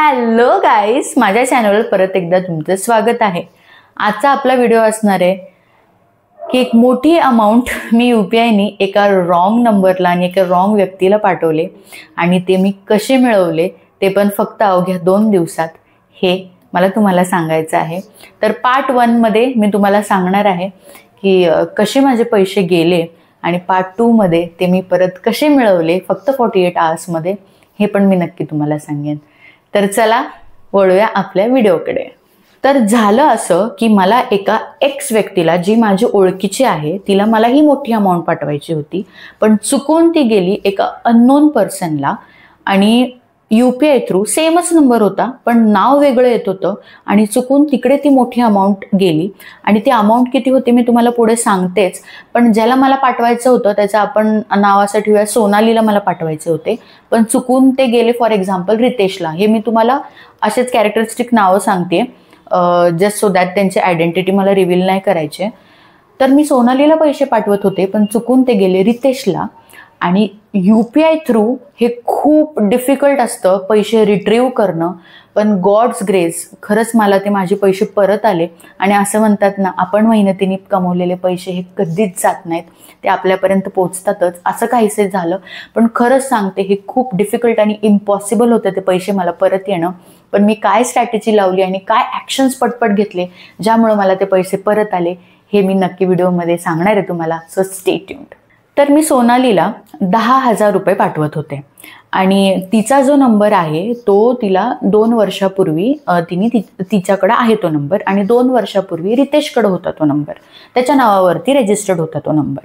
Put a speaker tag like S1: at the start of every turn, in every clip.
S1: Hello गाईस, माझ्या चॅनलवर परत एकदा तुमचं स्वागत आहे। आजचा आपला व्हिडिओ असणार आहे की एक मोठी अमाउंट मी UPIने एका रॉंग नंबरला आणि एका रॉंग व्यक्तीला पाठवले आणि ते मी कसे मिळवले ते पण फक्त अवघ्या 2 दिवसात, हे मला तुम्हाला सांगायचं आहे। तर पार्ट 1 मध्ये मी तुम्हाला सांगणार आहे की कसे माझे पैसे गेले आणि पार्ट 2 मध्ये ते मी परत कसे मिळवले फक्त 48 आवर्स मध्ये, हे पण मी नक्की तुम्हाला सांगेन। तर चला वळूया आपल्या व्हिडिओकडे। तर झालं असं की मला एका एक्स व्यक्तीला, जी माझी ओळखीची आहे, तिला मला ही मोठी अमाउंट पाठवायची होती, पण चुकून ती गेली एका अननोन पर्सनला आणि UPI थ्रू सेमच नंबर होता पण नाव वेगळं येत होतं आणि चुकून तिकडे ती मोठी अमाउंट गेली। आणि ती अमाउंट किती होती मी तुम्हाला पुढे सांगतेच, पण ज्याला मला पाठवायचं होतं त्याचं आपण नाव असं ठेवूया, सोनालीला मला पाठवायचे होते, पण चुकून ते गेले फॉर एक्झाम्पल रितेशला। हे मी तुम्हाला असेच कॅरेक्टरिस्टिक नावं सांगते जस्ट सो दॅट त्यांची आयडेंटिटी मला रिव्हील नाही करायचे। तर मी सोनालीला पैसे पाठवत होते पण चुकून ते गेले रितेशला। आणि UPI थ्रू हे खूप डिफिकल्ट असतं पैसे रिट्रीव्ह करणं, पण गॉड्स ग्रेस खरंच मला ते माझे पैसे परत आले। आणि असं म्हणतात ना, आपण मेहनतीने कमवलेले पैसे हे कधीच जात नाहीत, ते आपल्यापर्यंत पोहोचतातच, असं काहीसे झालं। पण खरंच सांगते हे खूप डिफिकल्ट आणि इम्पॉसिबल होतं ते पैसे मला परत येणं, पण मी काय स्ट्रॅटेजी लावली आणि काय ॲक्शन्स पटपट घेतले ज्यामुळे मला ते पैसे परत आले, हे मी नक्की व्हिडिओमध्ये सांगणार आहे तुम्हाला, सो स्टे ट्यून्ड। तर मी सोनालीला 10,000 रुपये पाठवत होते आणि तिचा जो नंबर आहे तो तिला 2 वर्षापूर्वी तिच्याकडे आहे तो नंबर, आणि 2 वर्षापूर्वी रितेशकडे होता तो नंबर, त्याच्या नावावरती रजिस्टर्ड होता तो नंबर।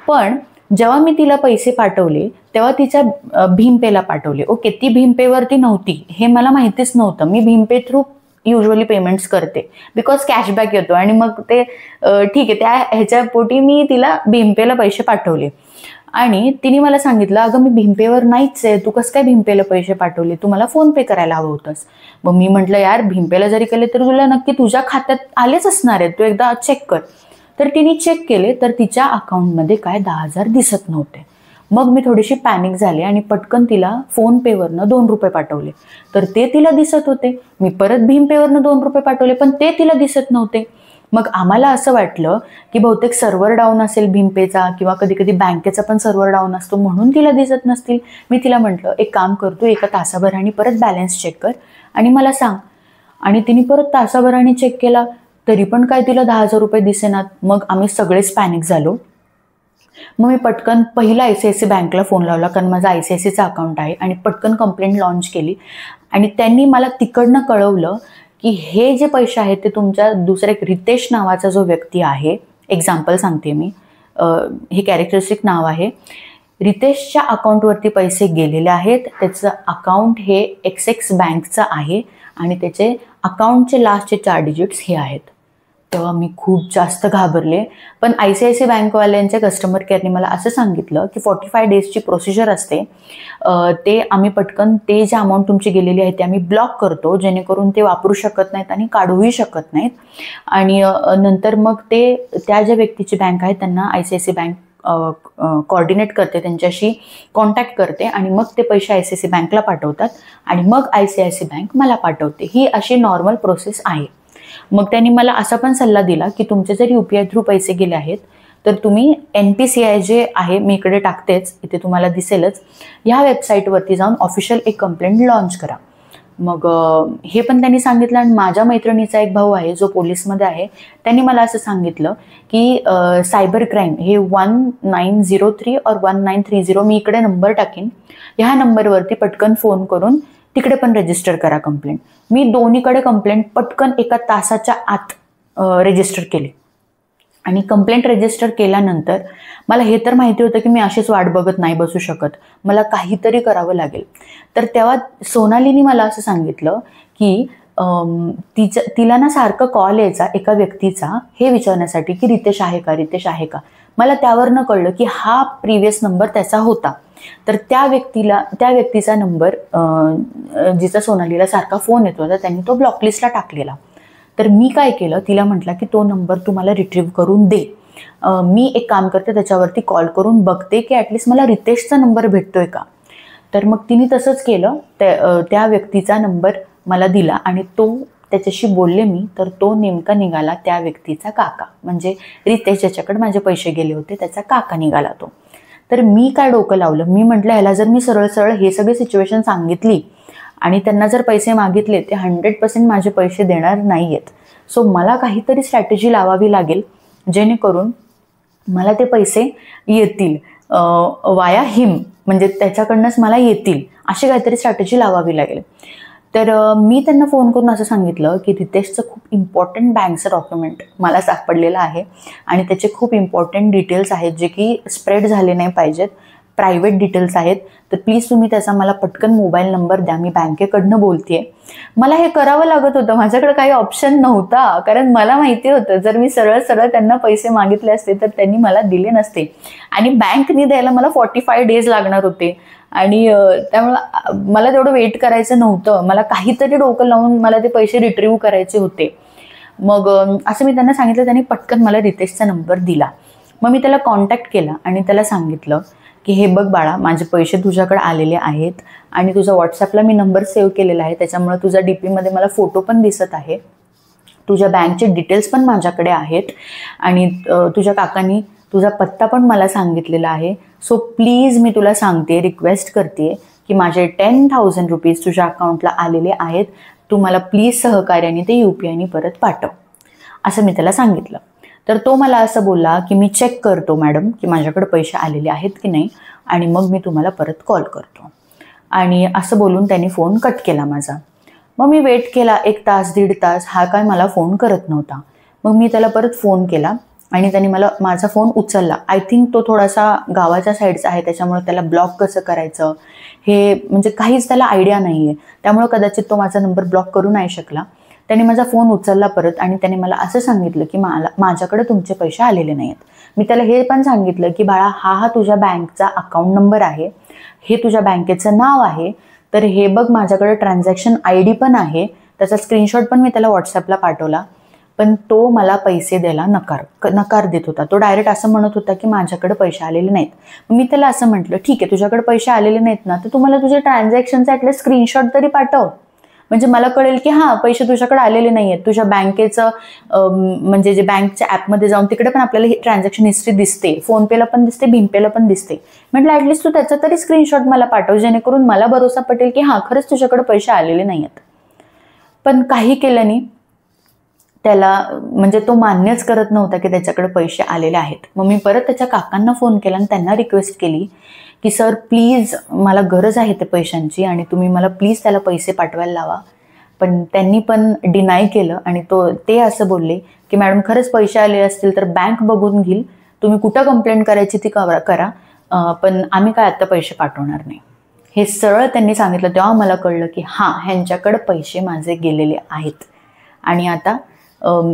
S1: पण जेव्हा मी तिला पैसे पाठवले तेव्हा तिच्या भीमपेला पाठवले। ओके, ती भीमपेवरती नव्हती, हे मला माहितीच नव्हतं। मी भीमपे थ्रू युजली पेमेंट्स करते बिकॉज कॅशबॅक येतो आणि मग ते ठीक आहे, त्या ह्याच्या पोटी मी तिला भीमपेला पैसे पाठवले। आणि तिने मला सांगितलं, अगं मी भीमपेवर नाहीच आहे, तू कसं काय भीमपेला पैसे पाठवले, तू मला फोनपे करायला हवं होतंस। मग मी म्हटलं, यार भीमपेला जरी केले तर तुला नक्की तुझ्या खात्यात आलेच असणार आहेत, तू एकदा चेक कर। तर तिने चेक केले तर तिच्या अकाउंटमध्ये काय 10,000 दिसत नव्हते। मग मी थोडीशी पॅनिक झाले आणि पटकन तिला फोनपेवरनं 2 रुपये पाठवले, तर ते तिला दिसत होते। मी परत भीमपेवरनं 2 रुपये पाठवले पण ते तिला दिसत नव्हते। मग आम्हाला असं वाटलं की बहुतेक सर्व्हर डाऊन असेल भीमपेचा, किंवा कधी कधी बँकेचा पण सर्व्हर डाऊन असतो म्हणून तिला दिसत नसतील। मी तिला म्हटलं, एक काम कर, तू एका तासाभराने परत बॅलन्स चेक कर आणि मला सांग। आणि तिने परत तासाभराने चेक केला तरी पण काय तिला 10,000 रुपये दिसेनात। मग आम्ही सगळेच पॅनिक झालो। मग मी पटकन पहिला ICICI बँकला फोन लावला, कारण माझं ICICIचं अकाउंट आहे, आणि पटकन कंप्लेंट लॉन्च केली। आणि त्यांनी मला तिकडनं कळवलं की हे जे पैसे आहेत ते तुमच्या दुसऱ्या एक रितेश नावाचा जो व्यक्ती आहे, एक्झाम्पल सांगते मी, हे कॅरेक्टरिस्टिक नाव आहे, रितेशच्या अकाउंटवरती पैसे गेलेले आहेत। त्याचं अकाउंट हे XX बँकचं आहे आणि त्याचे अकाउंटचे लास्टचे 4 डिजिट्स हे आहेत। तेव्हा मी खूप जास्त घाबरले, पण ICICI बँकवाल्यांच्या कस्टमर केअरने मला असं सांगितलं की 45 डेजची प्रोसिजर असते, ते आम्ही पटकन ते जे अमाऊंट तुमची गेलेली आहे ते आम्ही ब्लॉक करतो, जेणेकरून ते वापरू शकत नाहीत आणि काढूही शकत नाहीत। आणि नंतर मग ते त्या ज्या व्यक्तीची बँक आहे त्यांना ICICI बँक कोऑर्डिनेट करते, त्यांच्याशी कॉन्टॅक्ट करते आणि मग ते पैसे ICICI बँकला पाठवतात आणि मग ICICI बँक मला पाठवते। ही अशी नॉर्मल प्रोसेस आहे। मग त्यांनी मला असा पण सल्ला दिला की तुमचे जर UPI थ्रू पैसे गेले आहेत तर तुम्ही NPCI जे आहे, मी इकडे टाकतेच, इथे तुम्हाला दिसेलच, ह्या वेबसाईटवरती जाऊन ऑफिशियल एक कंप्लेंट लॉन्च करा। मग हे पण त्यांनी सांगितलं। आणि माझ्या मैत्रिणीचा एक भाऊ आहे जो पोलीसमध्ये आहे, त्यांनी मला असं सांगितलं की सायबर क्राईम हे 1903 और 1930, मी इकडे नंबर टाकीन, ह्या नंबरवरती पटकन फोन करून तिकडे पण रजिस्टर करा कंप्लेंट। मी दोन्हीकडे कंप्लेंट पटकन एका तासाच्या आत रजिस्टर केली। आणि कंप्लेंट रजिस्टर केल्यानंतर मला हे तर माहिती होतं की मी अशीच वाट बघत नाही बसू शकत, मला काहीतरी करावं लागेल। तर तेव्हा सोनालीने मला असं सांगितलं की तिला ना सारखं कॉल यायचा एका व्यक्तीचा, हे विचारण्यासाठी की रितेश आहे का, रितेश आहे का। मला त्यावरनं कळलं की हा प्रिव्हियस नंबर त्याचा होता। तर त्या व्यक्तीचा नंबर, जिचा सोनालीला सारखा फोन येत होता, त्यांनी तो ब्लॉकलिस्टला टाकलेला। तर मी काय केलं, तिला म्हटलं की तो नंबर तू मला रिट्रीव्ह करून दे, मी एक काम करते, त्याच्यावरती कॉल करून बघते की ॲटलिस्ट मला रितेशचा नंबर भेटतोय का। तर मग तिने तसंच केलं, त्या व्यक्तीचा नंबर मला दिला आणि तो त्याच्याशी बोलले मी, तर तो नेमका निघाला त्या व्यक्तीचा काका, म्हणजे रितेश ज्याच्याकडे माझे पैसे गेले होते त्याचा काका निघाला तो. तर मी काय डोकं लावलं, मी म्हटलं ह्याला जर मी सरळ सरळ हे सगळे सिच्युएशन सांगितली आणि त्यांना जर पैसे मागितले, ते 100% माझे पैसे देणार नाही आहेत. सो मला काहीतरी स्ट्रॅटेजी लावावी लागेल जेणेकरून मला ते पैसे येतील वाया हिम, म्हणजे त्याच्याकडनंच मला येतील, अशी काहीतरी स्ट्रॅटेजी लावावी लागेल. तर मी त्यांना फोन करून असं सांगितलं की रितेशचं खूप इम्पॉर्टंट बँकचं डॉक्युमेंट मला सापडलेलं आहे आणि त्याचे खूप इम्पॉर्टंट डिटेल्स आहेत जे की स्प्रेड झाले नाही पाहिजेत, प्रायव्हेट डिटेल्स आहेत. तर प्लीज तुम्ही त्याचा मला पटकन मोबाईल नंबर द्या, मी बँकेकडनं बोलतेय. मला हे करावं लागत होतं, माझ्याकडे काही ऑप्शन नव्हता, कारण मला माहिती होतं जर मी सरळ सरळ त्यांना पैसे मागितले असते तर त्यांनी मला दिले नसते आणि बँकनी द्यायला मला 45 डेज लागणार होते आणि त्यामुळं मला तेवढं वेट करायचं नव्हतं. मला काहीतरी डोकं लावून मला ते पैसे रिट्रीव्ह करायचे होते. मग असं मी त्यांना सांगितलं, त्यांनी पटकन मला रितेशचा नंबर दिला. मग मी त्याला कॉन्टॅक्ट केला आणि त्याला सांगितलं की हे बघ बाळा, माझे पैसे तुझ्याकडे आलेले आहेत आणि तुझा व्हॉट्सॲपला मी नंबर सेव्ह केलेला आहे, त्याच्यामुळे तुझा DP-मध्ये मला फोटो पण दिसत आहे, तुझ्या बँकचे डिटेल्स पण माझ्याकडे आहेत आणि तुझ्या काकांनी तुझा पत्ता पण मला सांगितलेला आहे. सो प्लीज मी तुला सांगते, रिक्वेस्ट करते की माझे 10,000 रुपीज तुझ्या अकाउंटला आलेले आहेत, तू मला प्लीज सहकार्याने ते UPIने परत पाठव, असं मी त्याला सांगितलं. तर तो मला असं बोलला की मी चेक करतो मॅडम की माझ्याकडे पैसे आलेले आहेत की नाही आणि मग मी तुम्हाला परत कॉल करतो. आणि असं बोलून त्यांनी फोन कट केला माझा. मग मी वेट केला 1 तास 1.5 तास, हा काय मला फोन करत नव्हता. मग मी त्याला परत फोन केला आणि त्याने माझा फोन उचलला. आय थिंक तो थोडासा गावाच्या साईडचा आहे, त्याच्यामुळे त्याला ब्लॉक कसं करायचं हे म्हणजे काहीच त्याला आयडिया नाही आहे, त्यामुळे कदाचित तो माझा नंबर ब्लॉक करू नाही शकला. त्याने माझा फोन उचलला परत आणि त्याने मला असं सांगितलं की माझ्याकडे तुमचे पैसे आलेले नाहीत. मी त्याला हे पण सांगितलं की बाळा, हा तुझ्या बँकचा अकाउंट नंबर आहे, हे तुझ्या बँकेचं नाव आहे, तर हे बघ माझ्याकडे ट्रान्झॅक्शन ID पण आहे, त्याचा स्क्रीनशॉट पण मी त्याला व्हॉट्सॲपला पाठवला. पण तो मला पैसे द्यायला नकार देत होता. तो डायरेक्ट असं म्हणत होता की माझ्याकडे पैसे आलेले नाहीत. मी त्याला असं म्हटलं, ठीक आहे तुझ्याकडे पैसे आलेले नाहीत ना, तर तुम्हाला तुझे ट्रान्झॅक्शनचा ॲटलीस्ट स्क्रीनशॉट तरी पाठव, म्हणजे मला कळेल की हां पैसे तुझ्याकडे आलेले नाही आहेत. तुझ्या बँकेचं म्हणजे जे बँकच्या ॲपमध्ये जाऊन तिकडे पण आपल्याला ही ट्रान्झॅक्शन हिस्ट्री दिसते, फोनपेला पण दिसते, भीमपेला पण दिसते. म्हटलं ॲटलीस्ट तू त्याचा तरी स्क्रीनशॉट मला पाठव, जेणेकरून मला भरोसा पटेल की हां खरंच तुझ्याकडे पैसे आलेले नाही आहेत. पण काही केल्याने त्याला म्हणजे तो मान्यच करत नव्हता की त्याच्याकडे पैसे आलेले आहेत. मग मी परत त्याच्या काकांना फोन केला आणि त्यांना रिक्वेस्ट केली की सर प्लीज मला गरज आहे ते पैशांची आणि तुम्ही मला प्लीज त्याला पैसे पाठवायला लावा. पण त्यांनी पण डिनाय केलं आणि ते असं बोलले की मॅडम खरंच पैसे आले असतील तर बँक बघून घेईल, तुम्ही कुठं कंप्लेंट करायची ती करा, पण आम्ही काय आत्ता पैसे पाठवणार नाही. हे सरळ त्यांनी सांगितलं. तेव्हा मला कळलं की हां ह्यांच्याकडे पैसे माझे गेलेले आहेत आणि आता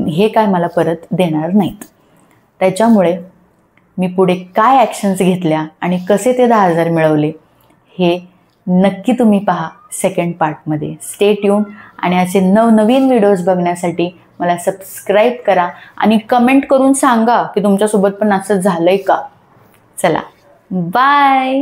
S1: हे काय मला परत देणार नाहीत. त्याच्यामुळे मी पुढे काय ॲक्शन्स घेतल्या आणि कसे ते 10,000 मिळवले हे नक्की तुम्ही पहा सेकंड पार्टमध्ये. स्टे ट्यून आणि असे नवनवीन व्हिडिओज बघण्यासाठी मला सबस्क्राईब करा आणि कमेंट करून सांगा की तुमच्यासोबत पण असं झालंय का. चला बाय.